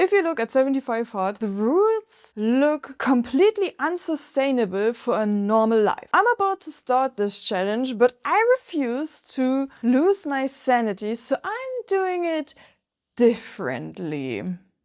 If you look at 75 hard, the rules look completely unsustainable for a normal life. I'm about to start this challenge, but I refuse to lose my sanity, so I'm doing it differently.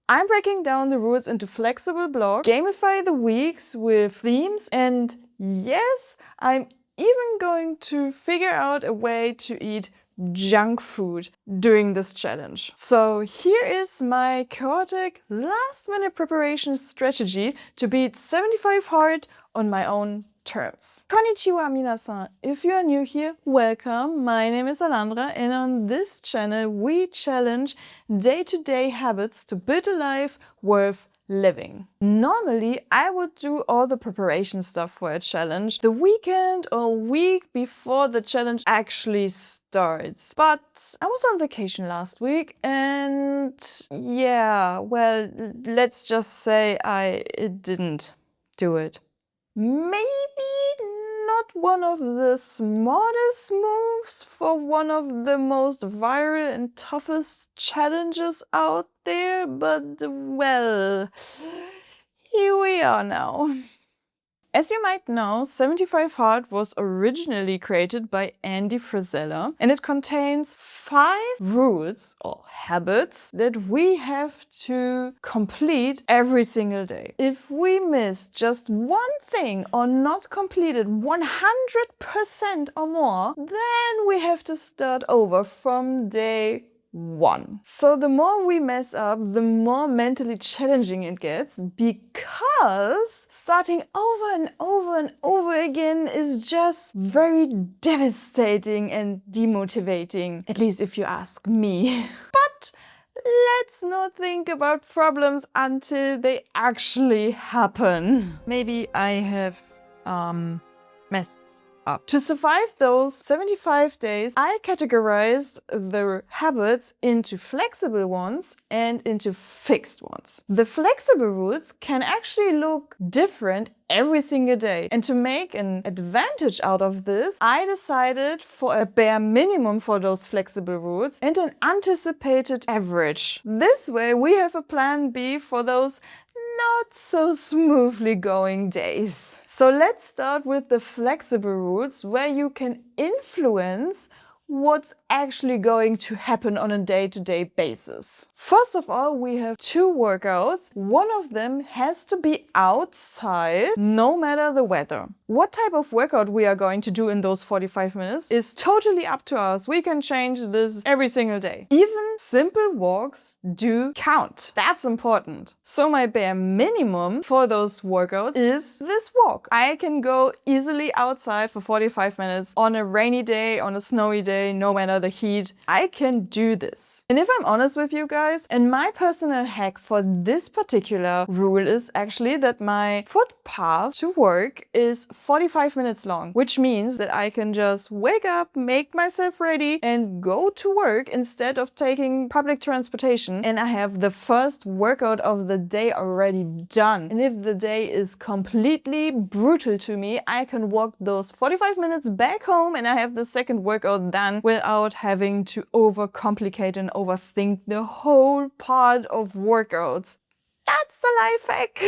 I'm breaking down the rules into flexible blocks, gamify the weeks with themes, and yes, I'm even going to figure out a way to eat junk food during this challenge. So here is my chaotic last-minute preparation strategy to beat 75 hard on my own terms. Konnichiwa minasan. If you are new here, welcome. My name is Alandra, and on this channel we challenge day-to-day habits to build a life worth living. Normally, I would do all the preparation stuff for a challenge the weekend or week before the challenge actually starts. But I was on vacation last week and yeah, well, let's just say I didn't do it. Maybe not one of the smartest moves for one of the most viral and toughest challenges out there, but well, here we are now. As you might know, 75 Hard was originally created by Andy Frisella, and it contains 5 rules or habits that we have to complete every single day. If we miss just one thing or not complete it 100% or more, then we have to start over from day 1. So the more we mess up, the more mentally challenging it gets, because starting over and over and over again is just very devastating and demotivating, at least if you ask me. But let's not think about problems until they actually happen. Maybe I have messed up. To survive those 75 days, I categorized the habits into flexible ones and into fixed ones. The flexible rules can actually look different every single day. And to make an advantage out of this, I decided for a bare minimum for those flexible rules and an anticipated average. This way we have a plan B for those not so smoothly going days. So let's start with the flexible rules, where you can influence what's actually going to happen on a day-to-day basis. First of all, we have 2 workouts. One of them has to be outside, no matter the weather. What type of workout we are going to do in those 45 minutes is totally up to us. We can change this every single day. Even simple walks do count. That's important. So my bare minimum for those workouts is this walk. I can go easily outside for 45 minutes on a rainy day, on a snowy day, no matter the heat. I can do this. And if I'm honest with you guys, and my personal hack for this particular rule is actually that my footpath to work is 45 minutes long, which means that I can just wake up, make myself ready, and go to work instead of taking public transportation, and I have the first workout of the day already done. And if the day is completely brutal to me, I can walk those 45 minutes back home and I have the second workout done without having to overcomplicate and overthink the whole part of workouts. That's the life hack!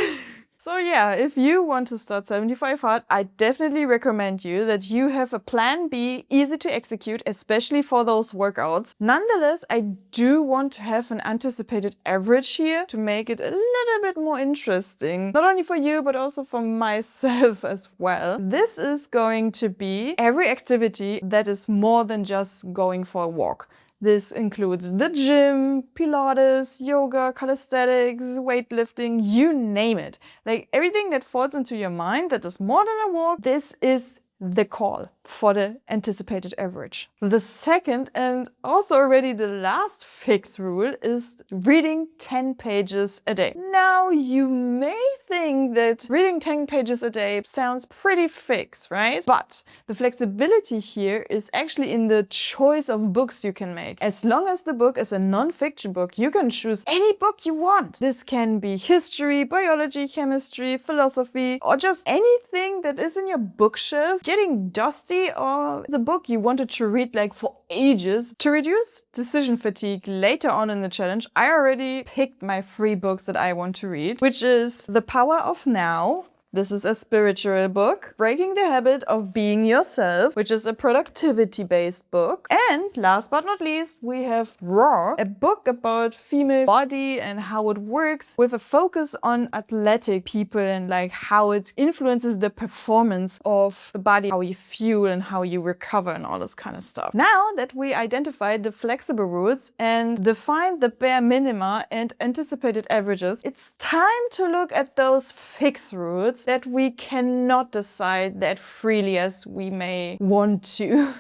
So yeah, if you want to start 75 hard, I definitely recommend you that you have a plan B, easy to execute, especially for those workouts. Nonetheless, I do want to have an anticipated average here to make it a little bit more interesting. Not only for you, but also for myself as well. This is going to be every activity that is more than just going for a walk. This includes the gym, Pilates, yoga, calisthenics, weightlifting, you name it. Like everything that falls into your mind that is more than a walk, this is the call for the anticipated average. The second and also already the last fixed rule is reading 10 pages a day. Now you may think that reading 10 pages a day sounds pretty fixed, right? But the flexibility here is actually in the choice of books you can make. As long as the book is a non-fiction book, you can choose any book you want. This can be history, biology, chemistry, philosophy, or just anything that is in your bookshelf getting dusty or the book you wanted to read like for ages. To reduce decision fatigue later on in the challenge, I already picked my 3 books that I want to read, which is The Power of Now. This is a spiritual book. Breaking the Habit of Being Yourself, which is a productivity-based book. And last but not least, we have Raw, a book about female body and how it works with a focus on athletic people and like how it influences the performance of the body, how you fuel and how you recover and all this kind of stuff. Now that we identified the flexible routes and defined the bare minima and anticipated averages, it's time to look at those fixed routes that we cannot decide that freely as we may want to.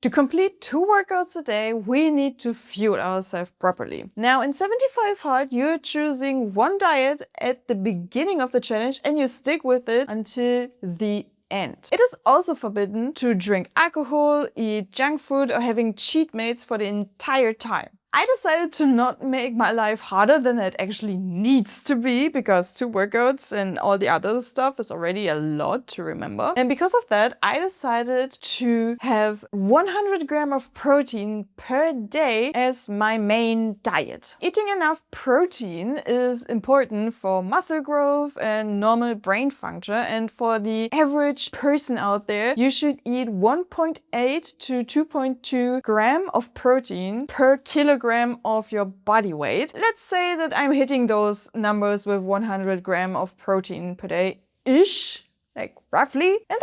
To complete 2 workouts a day, we need to fuel ourselves properly. Now in 75 Hard, you're choosing one diet at the beginning of the challenge and you stick with it until the end. It is also forbidden to drink alcohol, eat junk food, or having cheat meals for the entire time. I decided to not make my life harder than it actually needs to be, because 2 workouts and all the other stuff is already a lot to remember. And because of that, I decided to have 100 grams of protein per day as my main diet. Eating enough protein is important for muscle growth and normal brain function. And for the average person out there, you should eat 1.8 to 2.2 grams of protein per kilogram of your body weight. Let's say that I'm hitting those numbers with 100 grams of protein per day-ish, like roughly. And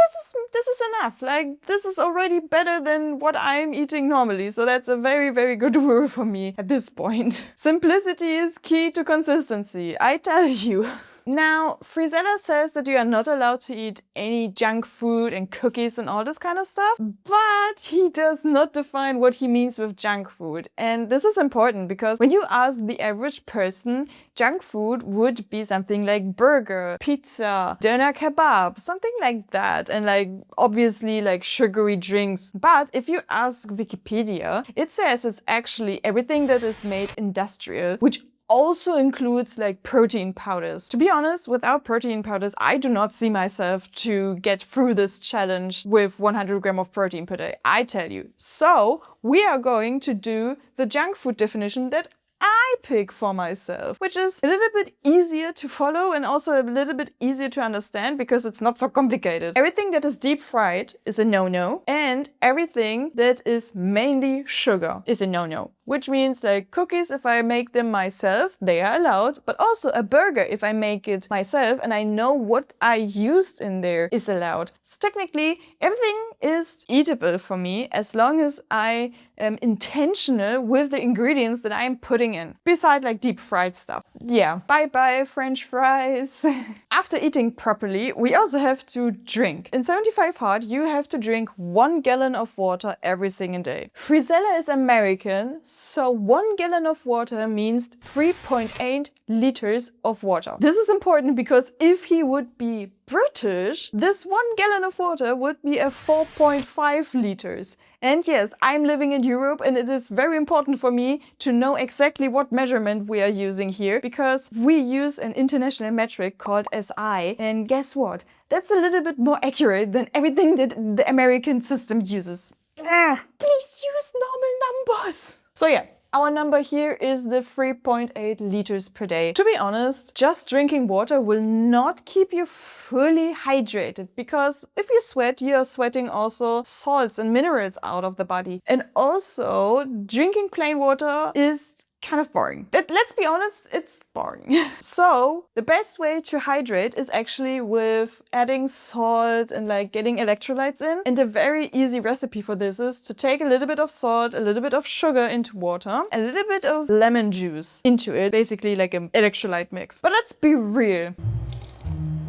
this is enough. Like, this is already better than what I'm eating normally. So that's a very, very good rule for me at this point. Simplicity is key to consistency, I tell you. Now, Frisella says that you are not allowed to eat any junk food and cookies and all this kind of stuff, but he does not define what he means with junk food. And this is important because when you ask the average person, junk food would be something like burger, pizza, doner kebab, something like that. And like, obviously like sugary drinks. But if you ask Wikipedia, it says it's actually everything that is made industrial, which also includes like protein powders. To be honest, without protein powders, I do not see myself to get through this challenge with 100 grams of protein per day, I tell you. So we are going to do the junk food definition that I pick for myself, which is a little bit easier to follow and also a little bit easier to understand because it's not so complicated. Everything that is deep fried is a no-no, and everything that is mainly sugar is a no-no. Which means like cookies, if I make them myself, they are allowed, but also a burger, if I make it myself and I know what I used in there, is allowed. So technically, everything is eatable for me as long as I am intentional with the ingredients that I'm putting in, beside like deep fried stuff. Yeah, bye-bye French fries. After eating properly, we also have to drink. In 75 Hard, you have to drink 1 gallon of water every single day. Frisella is American, so 1 gallon of water means 3.8 liters of water. This is important because if he would be British, this 1 gallon of water would be a 4.5 liters. And yes, I'm living in Europe and it is very important for me to know exactly what measurement we are using here, because we use an international metric called SI. And guess what? That's a little bit more accurate than everything that the American system uses. Please use normal numbers. So yeah, our number here is the 3.8 liters per day. To be honest, just drinking water will not keep you fully hydrated, because if you sweat, you are sweating also salts and minerals out of the body. And also, drinking plain water is kind of boring. Let's be honest, it's boring. So the best way to hydrate is actually with adding salt and like getting electrolytes in. And a very easy recipe for this is to take a little bit of salt, a little bit of sugar into water, a little bit of lemon juice into it, basically like an electrolyte mix. But let's be real.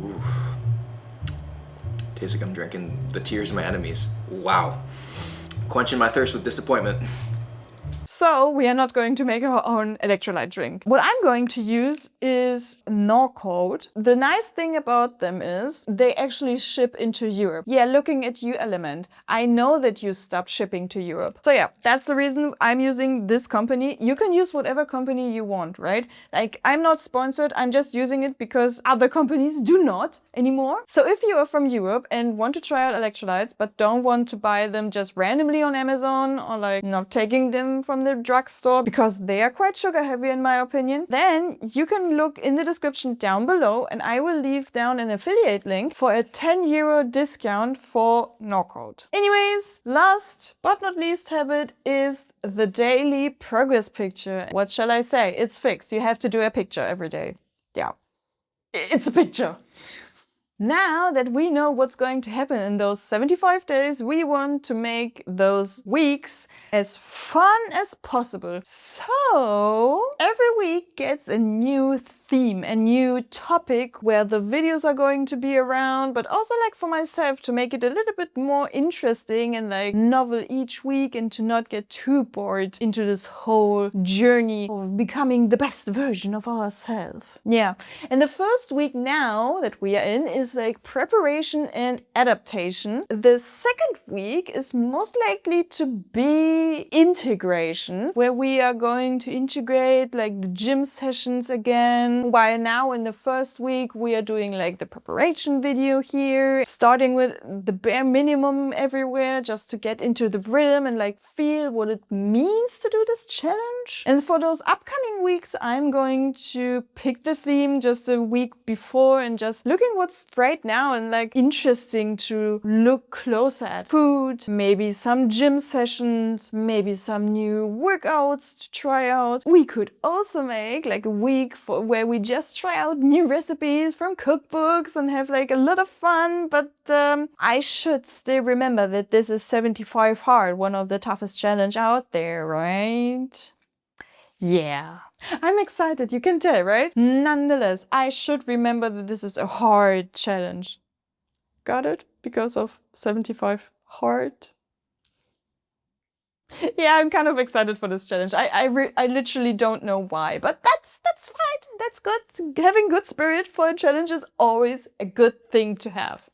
Oof. Tastes like I'm drinking the tears of my enemies. Wow. Quenching my thirst with disappointment. So we are not going to make our own electrolyte drink. What I'm going to use is Norcode. The nice thing about them is they actually ship into Europe. Yeah, looking at you, Element, I know that you stopped shipping to Europe. So yeah, that's the reason I'm using this company. You can use whatever company you want, right? Like, I'm not sponsored, I'm just using it because other companies do not anymore. So if you are from Europe and want to try out electrolytes but don't want to buy them just randomly on Amazon, or like not taking them from the drugstore because they are quite sugar heavy in my opinion, then you can look in the description down below and I will leave down an affiliate link for a 10 euro discount for Norcode. Anyways, last but not least habit is the daily progress picture. What shall I say? It's fixed. You have to do a picture every day. Yeah, it's a picture. Now that we know what's going to happen in those 75 days, we want to make those weeks as fun as possible. So every week gets a new theme, a new topic where the videos are going to be around, but also like for myself to make it a little bit more interesting and like novel each week and to not get too bored into this whole journey of becoming the best version of ourselves. Yeah. And the first week now that we are in is like preparation and adaptation. The second week is most likely to be integration, where we are going to integrate like the gym sessions again. While now in the first week we are doing like the preparation video here, starting with the bare minimum everywhere just to get into the rhythm and like feel what it means to do this challenge. And for those upcoming weeks I'm going to pick the theme just a week before and just looking what's right now and like interesting to look closer at. Food, maybe some gym sessions, maybe some new workouts to try out. We could also make like a week where we just try out new recipes from cookbooks and have like a lot of fun, but I should still remember that this is 75 hard, one of the toughest challenge out there, right? Yeah, I'm excited, you can tell, right? Nonetheless, I should remember that this is a hard challenge. Got it? Because of 75 hard? Yeah, I'm kind of excited for this challenge. I literally don't know why, but that's fine. That's good. Having good spirit for a challenge is always a good thing to have.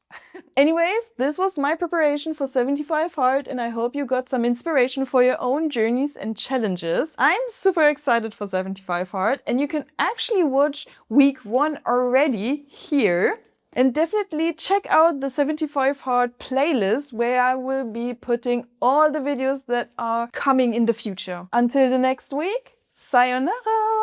Anyways, this was my preparation for 75 hard and I hope you got some inspiration for your own journeys and challenges. I'm super excited for 75 hard and you can actually watch week 1 already here. And definitely check out the 75 hard playlist where I will be putting all the videos that are coming in the future. Until the next week, sayonara!